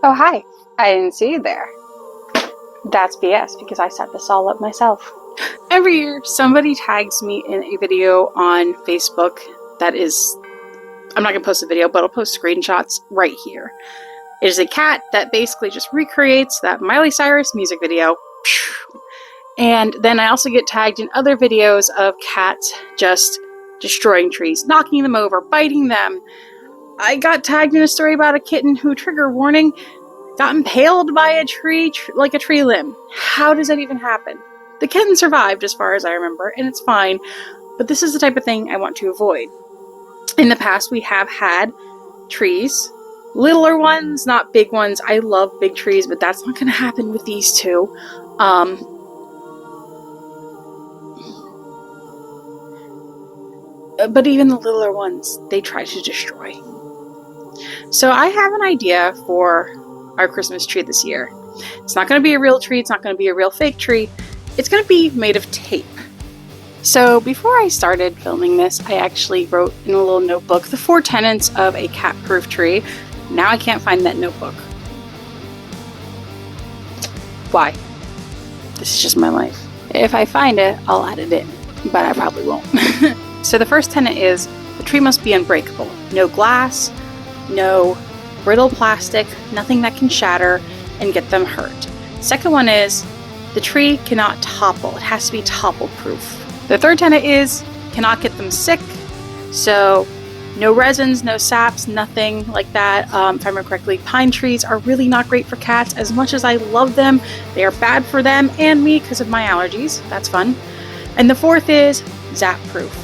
Oh, hi. I didn't see you there. That's BS because I set this all up myself. Every year, somebody tags me in a video on Facebook that is, I'm not going to post a video, but I'll post screenshots right here. It is a cat that basically just recreates that Miley Cyrus music video. And then I also get tagged in other videos of cats just destroying trees, knocking them over, biting them. I got tagged in a story about a kitten who, trigger warning, got impaled by a tree, like a tree limb. How does that even happen? The kitten survived as far as I remember, and it's fine, but this is the type of thing I want to avoid. In the past, we have had trees, littler ones, not big ones. I love big trees, but that's not going to happen with these two. But even the littler ones, they try to destroy. So I have an idea for our Christmas tree this year. It's not going to be a real tree. It's not going to be a real fake tree. It's going to be made of tape. So before I started filming this, I actually wrote in a little notebook the 4 tenets of a cat-proof tree. Now I can't find that notebook. Why? This is just my life. If I find it, I'll add it in, but I probably won't. So the first tenet is the tree must be unbreakable. No glass, no brittle plastic, nothing that can shatter and get them hurt. Second one is the tree cannot topple. It has to be topple proof. The third tenet is cannot get them sick. So no resins, no saps, nothing like that. If I remember correctly, pine trees are really not great for cats. As much as I love them, they are bad for them and me because of my allergies. That's fun. And the fourth is zap proof.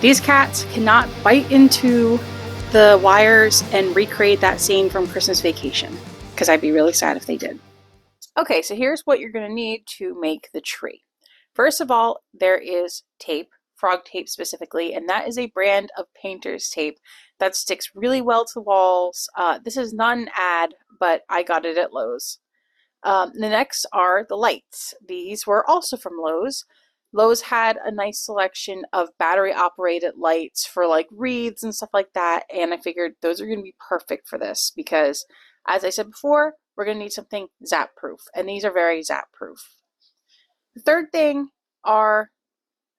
These cats cannot bite into the wires and recreate that scene from Christmas Vacation, because I'd be really sad if they did. Okay, so here's what you're going to need to make the tree. First of all, there is tape, frog tape specifically, and that is a brand of painter's tape that sticks really well to walls. This is not an ad, but I got it at Lowe's. The next are the lights. These were also from Lowe's. Lowe's had a nice selection of battery operated lights for like wreaths and stuff like that, and I figured those are going to be perfect for this because, as I said before, we're going to need something zap proof, and these are very zap proof. The third thing are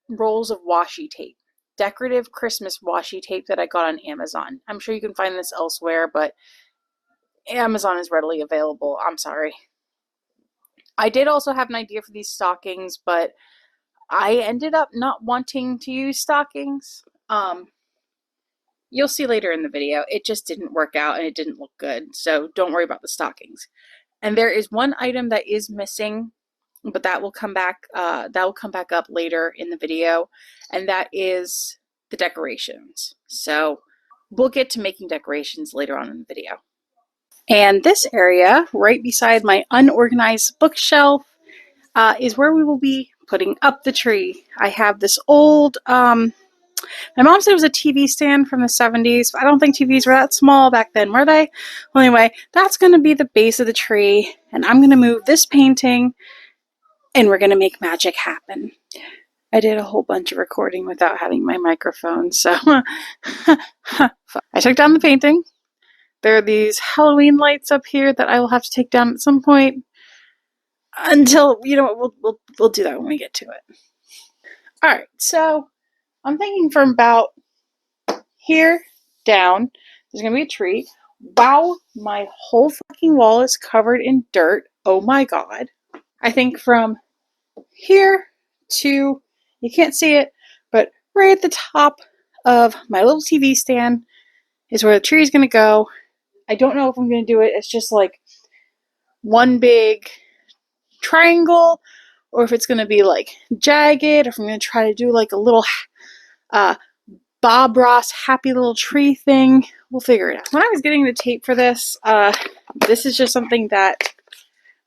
rolls of washi tape, decorative Christmas washi tape that I got on Amazon. I'm sure you can find this elsewhere, but Amazon is readily available. I'm sorry. I did also have an idea for these stockings, but I ended up not wanting to use stockings. You'll see later in the video, it just didn't work out and it didn't look good, so don't worry about the stockings. And there is one item that is missing, but that will come back up later in the video, and that is the decorations. So we'll get to making decorations later on in the video. And this area, right beside my unorganized bookshelf, is where we will be putting up the tree. I have this old, my mom said it was a TV stand from the 70s. I don't think TVs were that small back then, were they? Well, anyway, that's going to be the base of the tree, and I'm going to move this painting, and we're going to make magic happen. I did a whole bunch of recording without having my microphone, so I took down the painting. There are these Halloween lights up here that I will have to take down at some point. Until, we'll do that when we get to it. Alright, so I'm thinking from about here down, there's going to be a tree. Wow, my whole fucking wall is covered in dirt. Oh my god. I think from here to, you can't see it, but right at the top of my little TV stand is where the tree is going to go. I don't know if I'm going to do it. It's just like one big triangle, or if it's going to be like jagged, or if I'm going to try to do like a little Bob Ross happy little tree thing. We'll figure it out. When I was getting the tape for this, this is just something that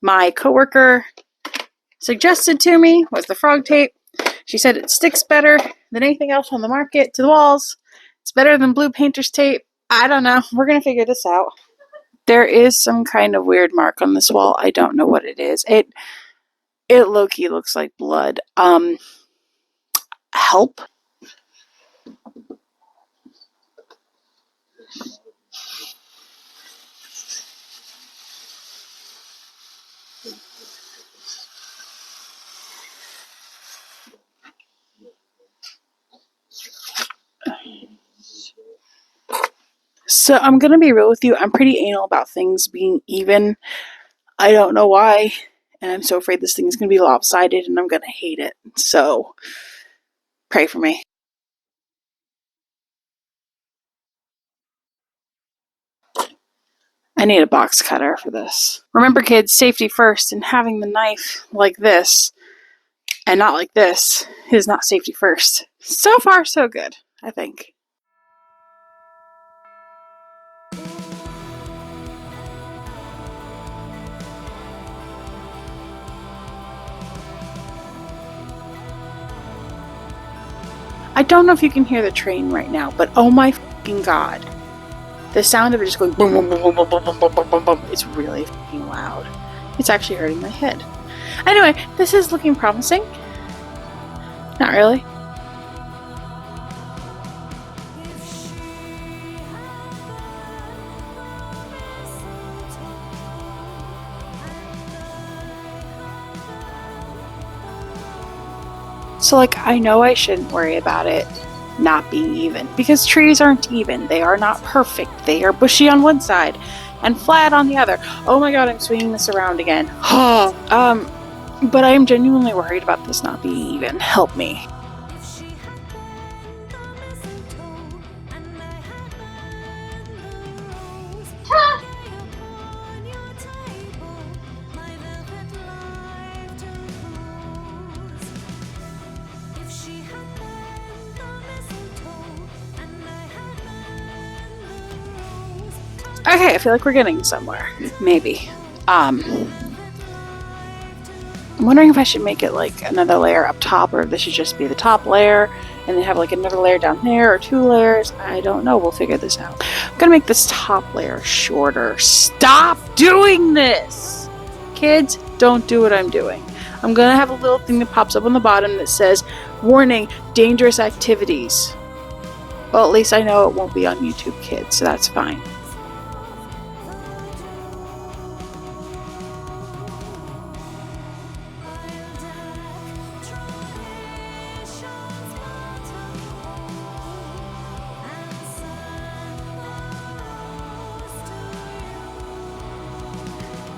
my coworker suggested to me, was the frog tape. She said it sticks better than anything else on the market to the walls. It's better than blue painter's tape. I don't know. We're going to figure this out. There is some kind of weird mark on this wall. I don't know what it is. It low-key looks like blood. Help. So I'm gonna be real with you. I'm pretty anal about things being even. I don't know why. And I'm so afraid this thing is gonna be lopsided and I'm gonna hate it. So pray for me. I need a box cutter for this. Remember, kids, safety first, and having the knife like this and not like this is not safety first. So far, so good, I think. I don't know if you can hear the train right now, but oh my fucking god. The sound of it just going boom, boom, boom, boom, boom, boom, boom, boom, boom, boom. It's really fucking loud. It's actually hurting my head. Anyway, this is looking promising. Not really. So, like, I know I shouldn't worry about it not being even, because trees aren't even. They are not perfect. They are bushy on one side and flat on the other. Oh my god, I'm swinging this around again. But I am genuinely worried about this not being even. Help me. Okay, I feel like we're getting somewhere. Maybe. I'm wondering if I should make it like another layer up top, or if this should just be the top layer and then have like another layer down there, or 2 layers. I don't know. We'll figure this out. I'm gonna make this top layer shorter. Stop doing this! Kids, don't do what I'm doing. I'm gonna have a little thing that pops up on the bottom that says, warning, dangerous activities. Well, at least I know it won't be on YouTube, kids, so that's fine.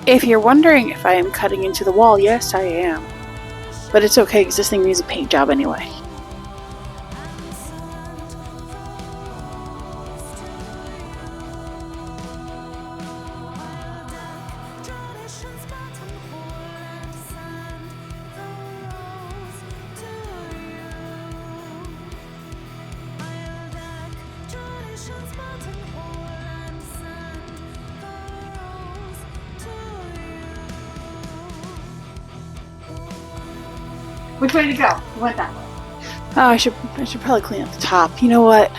If you're wondering if I am cutting into the wall, yes, I am. But it's okay, because this thing needs a paint job anyway. Which way to go? You went that way. Oh, I should probably clean up the top. You know what?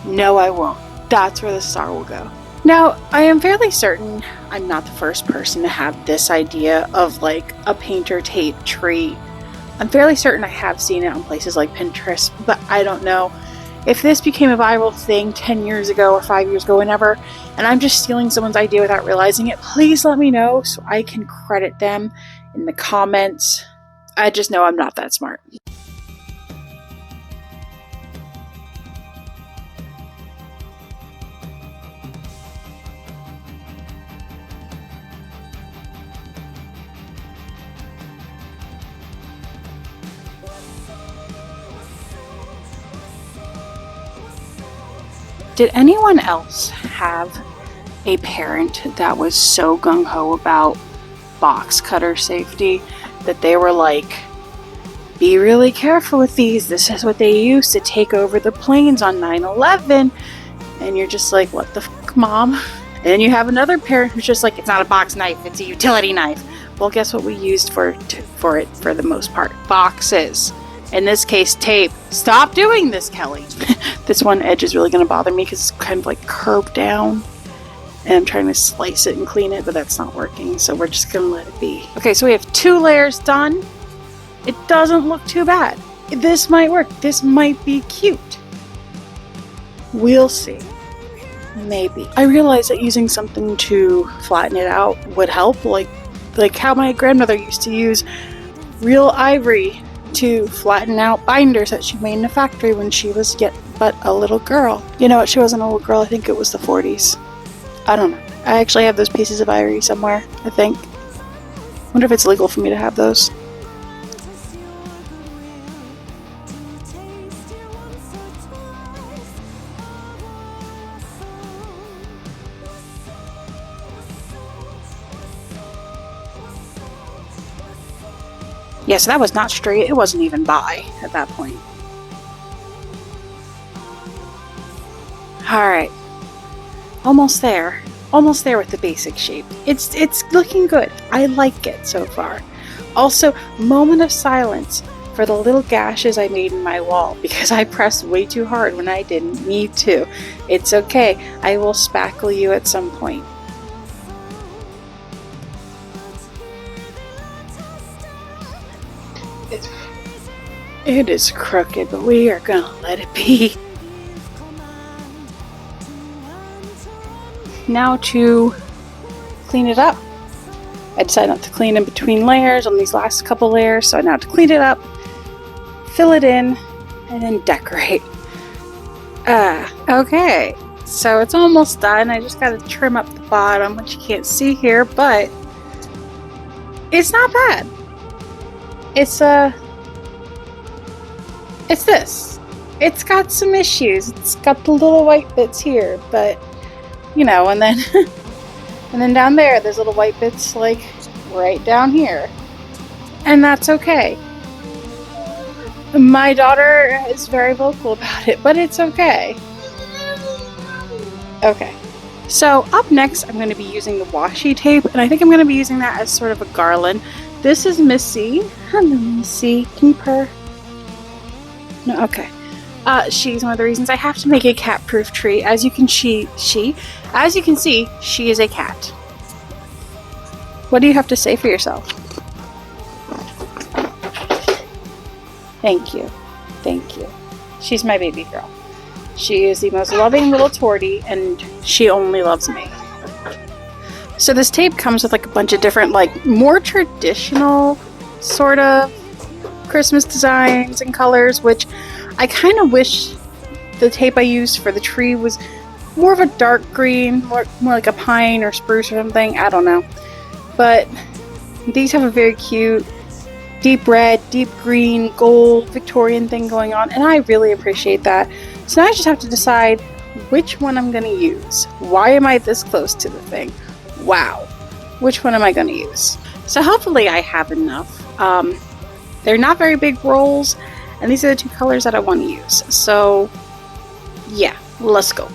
No, I won't. That's where the star will go. Now, I am fairly certain I'm not the first person to have this idea of like a painter tape tree. I'm fairly certain I have seen it on places like Pinterest, but I don't know. If this became a viral thing 10 years ago or 5 years ago, whenever, and I'm just stealing someone's idea without realizing it, please let me know so I can credit them in the comments. I just know I'm not that smart. Did anyone else have a parent that was so gung-ho about box cutter safety that they were like, be really careful with these, this is what they used to take over the planes on 9/11, and you're just like, what the fuck, mom? And then you have another parent who's just like, it's not a box knife, it's a utility knife. Well, guess what we used for it for the most part? Boxes. In this case, tape. Stop doing this, Kelly. This one edge is really going to bother me because it's kind of like curved down. And I'm trying to slice it and clean it, but that's not working. So we're just going to let it be. Okay, so we have 2 layers done. It doesn't look too bad. This might work. This might be cute. We'll see. Maybe. I realized that using something to flatten it out would help. Like how my grandmother used to use real ivory to flatten out binders that she made in a factory when she was yet but a little girl. You know what, she wasn't a little girl, I think it was the 40s. I don't know. I actually have those pieces of ivory somewhere, I think. Wonder if it's legal for me to have those. Yeah, so that was not straight. It wasn't even by at that point. Alright. Almost there. Almost there with the basic shape. It's looking good. I like it so far. Also, moment of silence for the little gashes I made in my wall because I pressed way too hard when I didn't need to. It's okay. I will spackle you at some point. It is crooked, but we are gonna let it be. Now to clean it up. I decided not to clean in between layers on these last couple layers, so now to clean it up, fill it in, and then decorate. Okay, so it's almost done. I just gotta trim up the bottom, which you can't see here, but it's not bad. It's this. It's got some issues. It's got the little white bits here, but you know, and then and then down there's little white bits like right down here. And that's okay. My daughter is very vocal about it, but it's okay. Okay. So up next I'm going to be using the washi tape, and I think I'm going to be using that as sort of a garland. This is Missy. Hello, Missy. Can you purr? No, okay. She's one of the reasons I have to make a cat-proof tree. As you can see, she is a cat. What do you have to say for yourself? Thank you. Thank you. She's my baby girl. She is the most loving little tortie, and she only loves me. So this tape comes with like a bunch of different, like, more traditional sort of Christmas designs and colors, which I kind of wish the tape I used for the tree was more of a dark green, more like a pine or spruce or something. I don't know. But these have a very cute deep red, deep green, gold, Victorian thing going on, and I really appreciate that. So now I just have to decide which one I'm going to use. Why am I this close to the thing? Wow. Which one am I going to use? So hopefully I have enough. They're not very big rolls, and these are the two colors that I want to use. So yeah, let's go.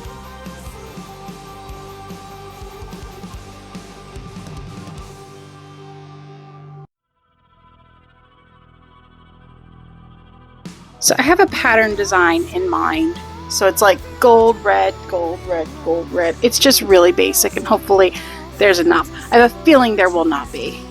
So I have a pattern design in mind. So it's like gold, red, gold, red, gold, red. It's just really basic, and hopefully there's enough. I have a feeling there will not be.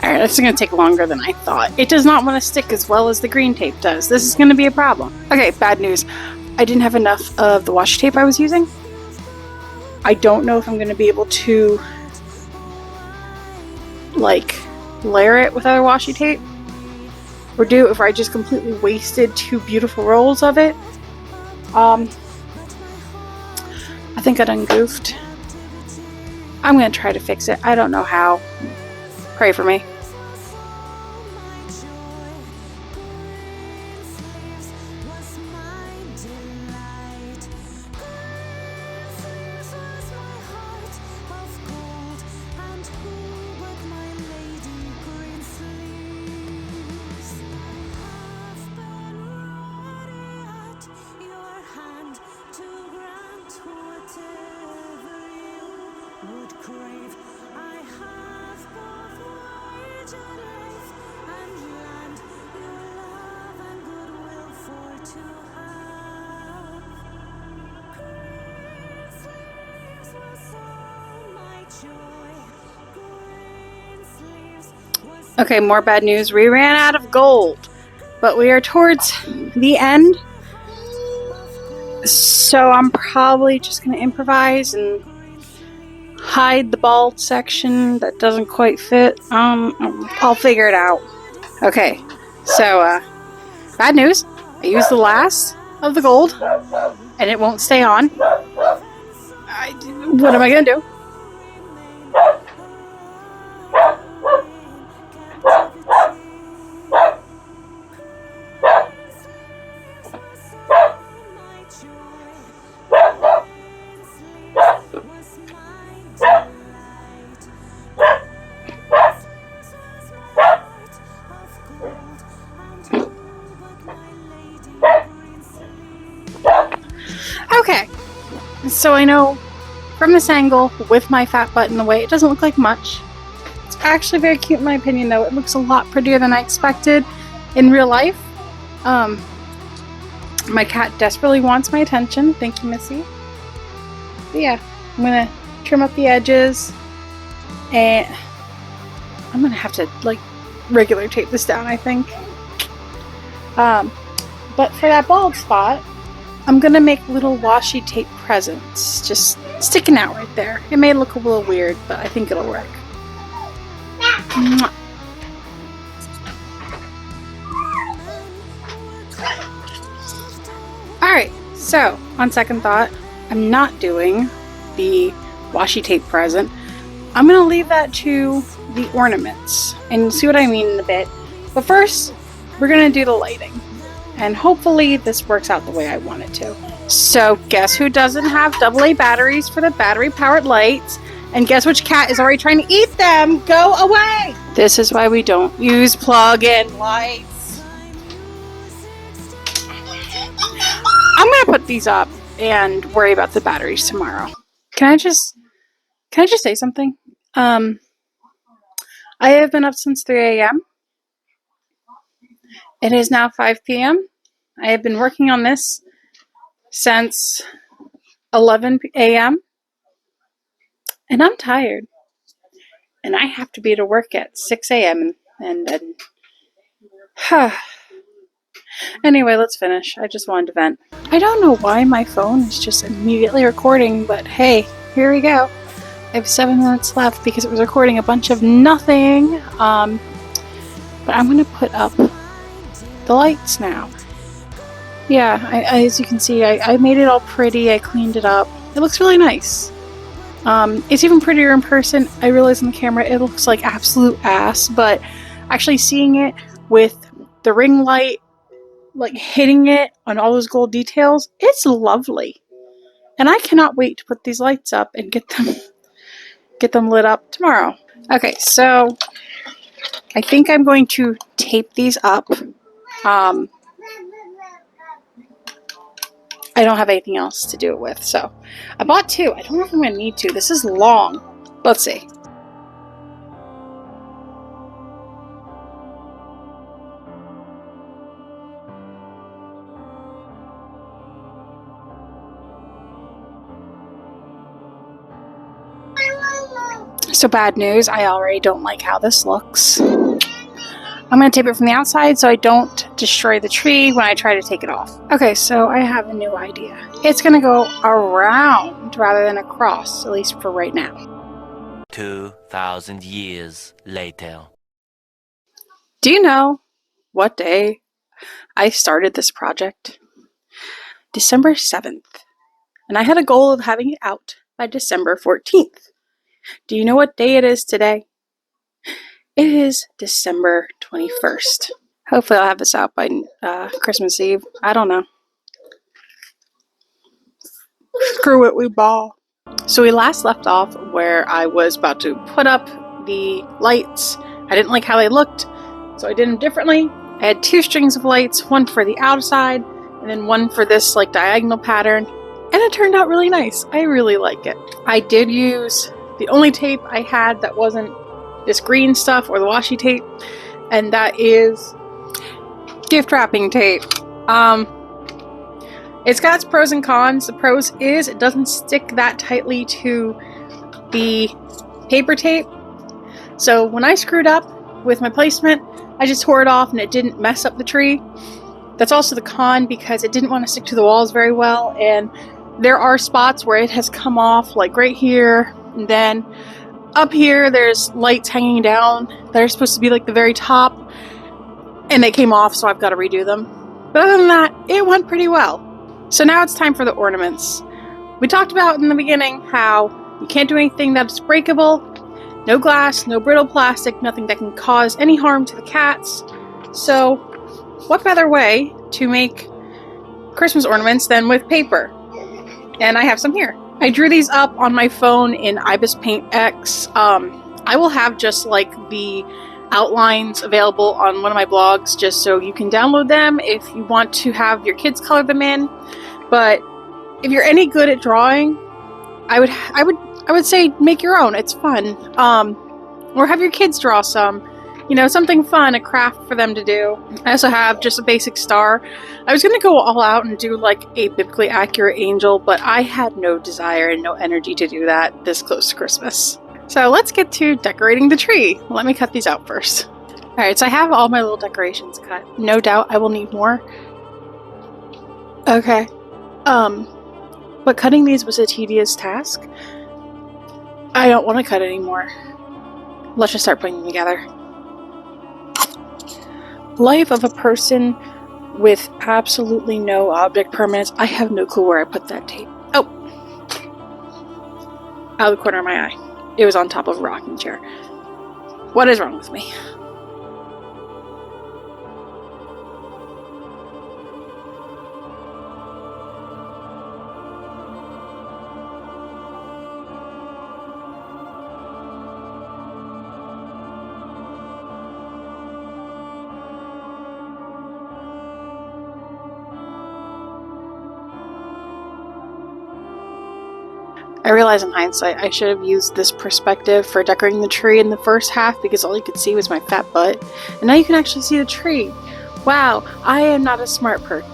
Alright, this is going to take longer than I thought. It does not want to stick as well as the green tape does. This is going to be a problem. Okay, bad news. I didn't have enough of the washi tape I was using. I don't know if I'm going to be able to, like, layer it with other washi tape. Or do if I just completely wasted 2 beautiful rolls of it. I think I done goofed. I'm going to try to fix it. I don't know how. Pray for me. Okay, more bad news. We ran out of gold, but we are towards the end. So I'm probably just going to improvise and hide the bald section that doesn't quite fit. I'll figure it out. Okay, so bad news. I used the last of the gold, and it won't stay on. What am I going to do? Okay, so I know from this angle, with my fat butt in the way, it doesn't look like much. It's actually very cute in my opinion, though. It looks a lot prettier than I expected in real life. My cat desperately wants my attention. Thank you, Missy. But yeah, I'm gonna trim up the edges, and I'm gonna have to like regular tape this down, I think. But for that bald spot, I'm gonna make little washi tape presents, just sticking out right there. It may look a little weird, but I think it'll work. Mwah. Alright, so on second thought, I'm not doing the washi tape present. I'm gonna leave that to the ornaments, and you'll see what I mean in a bit. But first, we're gonna do the lighting. And hopefully this works out the way I want it to. So guess who doesn't have AA batteries for the battery powered lights? And guess which cat is already trying to eat them? Go away! This is why we don't use plug-in lights. I'm gonna put these up and worry about the batteries tomorrow. Can I just say something? I have been up since 3 a.m. It is now 5 p.m. I have been working on this since 11 a.m. and I'm tired. And I have to be to work at 6 a.m. and anyway, let's finish. I just wanted to vent. I don't know why my phone is just immediately recording, but hey, here we go. I have 7 minutes left because it was recording a bunch of nothing. But I'm gonna put up the lights now. Yeah, as you can see, I made it all pretty. I cleaned it up. It looks really nice. It's even prettier in person. I realize on the camera it looks like absolute ass, but actually seeing it with the ring light, like hitting it on all those gold details, it's lovely. And I cannot wait to put these lights up and get them lit up tomorrow. Okay, so I think I'm going to tape these up. I don't have anything else to do it with, so I bought 2. I don't know if I'm going to need 2. This is long. Let's see. So bad news, I already don't like how this looks. I'm going to tape it from the outside so I don't destroy the tree when I try to take it off. Okay, so I have a new idea. It's going to go around rather than across, at least for right now. 2,000 years later. Do you know what day I started this project? December 7th. And I had a goal of having it out by December 14th. Do you know what day it is today? It is December 21st. Hopefully I'll have this out by Christmas Eve. I don't know. Screw it, we ball. So we last left off where I was about to put up the lights. I didn't like how they looked, so I did them differently. I had 2 strings of lights, one for the outside, and then one for this like diagonal pattern. And it turned out really nice. I really like it. I did use the only tape I had that wasn't this green stuff or the washi tape, and that is gift wrapping tape. It's got its pros and cons. The pros is it doesn't stick that tightly to the paper tape. So when I screwed up with my placement. I just tore it off and it didn't mess up the tree. That's also the con because it didn't want to stick to the walls very well, and there are spots where it has come off, like right here, and then up here there's lights hanging down that are supposed to be like the very top, and they came off, so I've got to redo them. But other than that, it went pretty well. So now it's time for the ornaments. We talked about in the beginning how you can't do anything that's breakable, no glass, no brittle plastic, nothing that can cause any harm to the cats. So what better way to make Christmas ornaments than with paper? And I have some here. I drew these up on my phone in Ibis Paint X. I will have just like the outlines available on one of my blogs just so you can download them if you want to have your kids color them in. But if you're any good at drawing, I would say make your own. It's fun. Or have your kids draw some. You know, something fun, a craft for them to do. I also have just a basic star. I was going to go all out and do like a biblically accurate angel, but I had no desire and no energy to do that this close to Christmas. So let's get to decorating the tree. Let me cut these out first. Alright, so I have all my little decorations cut. No doubt I will need more. Okay. But cutting these was a tedious task. I don't want to cut anymore. Let's just start putting them together. Life of a person with absolutely no object permanence. I have no clue where I put that tape. Oh! Out of the corner of my eye. It was on top of a rocking chair. What is wrong with me? I realize in hindsight I should have used this perspective for decorating the tree in the first half because all you could see was my fat butt. And now you can actually see the tree. Wow, I am not a smart person.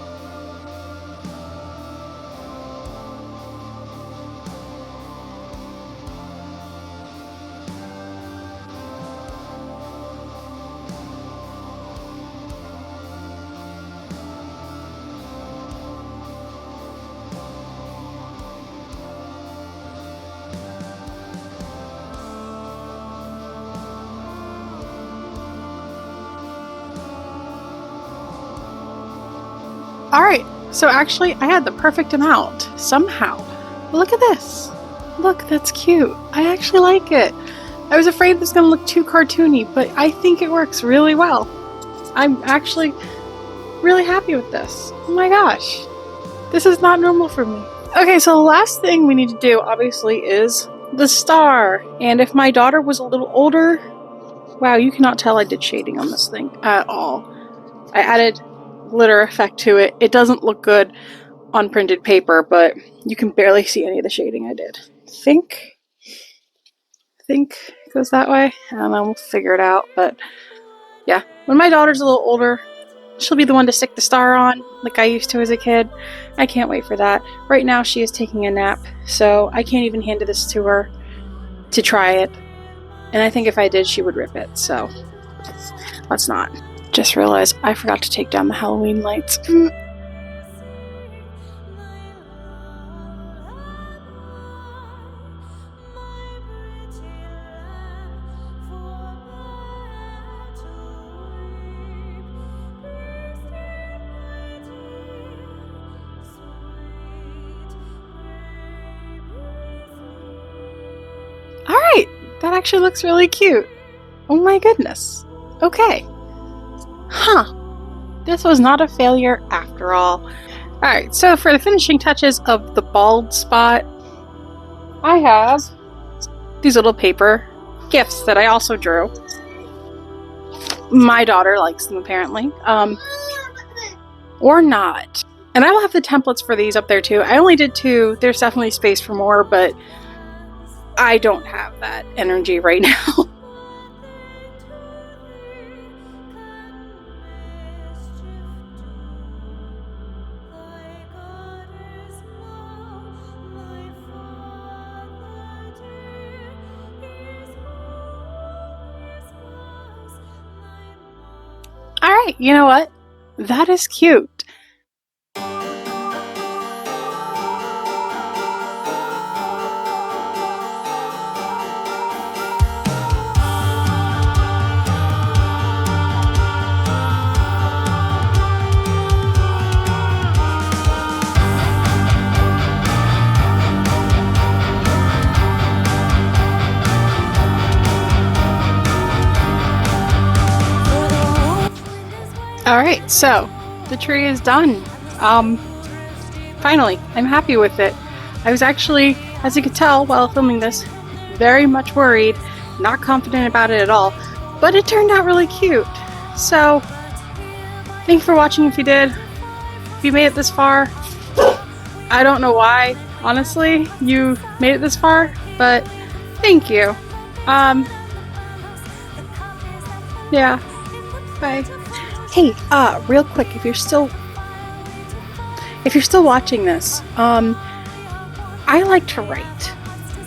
Alright, so actually I had the perfect amount, somehow. Look at this. Look, that's cute. I actually like it. I was afraid it was going to look too cartoony, but I think it works really well. I'm actually really happy with this. Oh my gosh. This is not normal for me. Okay, so the last thing we need to do, obviously, is the star. And if my daughter was a little older... Wow, you cannot tell I did shading on this thing at all. I added glitter effect to it. It doesn't look good on printed paper, but you can barely see any of the shading I did. Think it goes that way. I don't know, we'll figure it out, but yeah. When my daughter's a little older, she'll be the one to stick the star on, like I used to as a kid. I can't wait for that. Right now she is taking a nap, so I can't even hand this to her to try it. And I think if I did, she would rip it, so let's not. Just realized I forgot to take down the Halloween lights. Alright, that actually looks really cute. Oh my goodness. Okay. Huh. This was not a failure after all. Alright, so for the finishing touches of the bald spot, I have these little paper gifts that I also drew. My daughter likes them apparently. Or not. And I will have the templates for these up there too. I only did 2. There's definitely space for more, but I don't have that energy right now. Hey, you know what? That is cute. Alright, so the tree is done. Finally, I'm happy with it. I was actually, as you could tell while filming this, very much worried, not confident about it at all, but it turned out really cute. So, thanks for watching if you did. If you made it this far, I don't know why, honestly, you made it this far, but thank you. Yeah, bye. Hey, real quick, if you're still watching this, I like to write,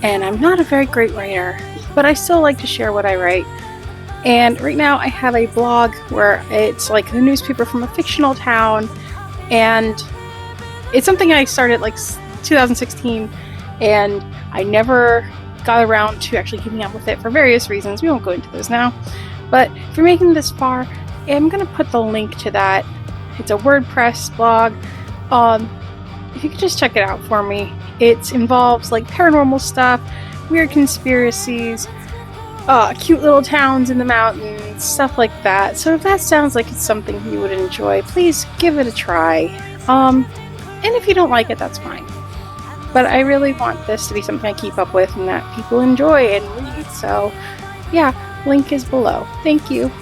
and I'm not a very great writer, but I still like to share what I write. And right now I have a blog where it's like the newspaper from a fictional town, and it's something I started like 2016, and I never got around to actually keeping up with it for various reasons. We won't go into those now, but if you're making this far, I'm gonna put the link to that. It's a WordPress blog. If you could just check it out for me. It involves like paranormal stuff, weird conspiracies, cute little towns in the mountains, stuff like that. So if that sounds like it's something you would enjoy, please give it a try. And if you don't like it, that's fine. But I really want this to be something I keep up with and that people enjoy and read. So yeah, link is below. Thank you.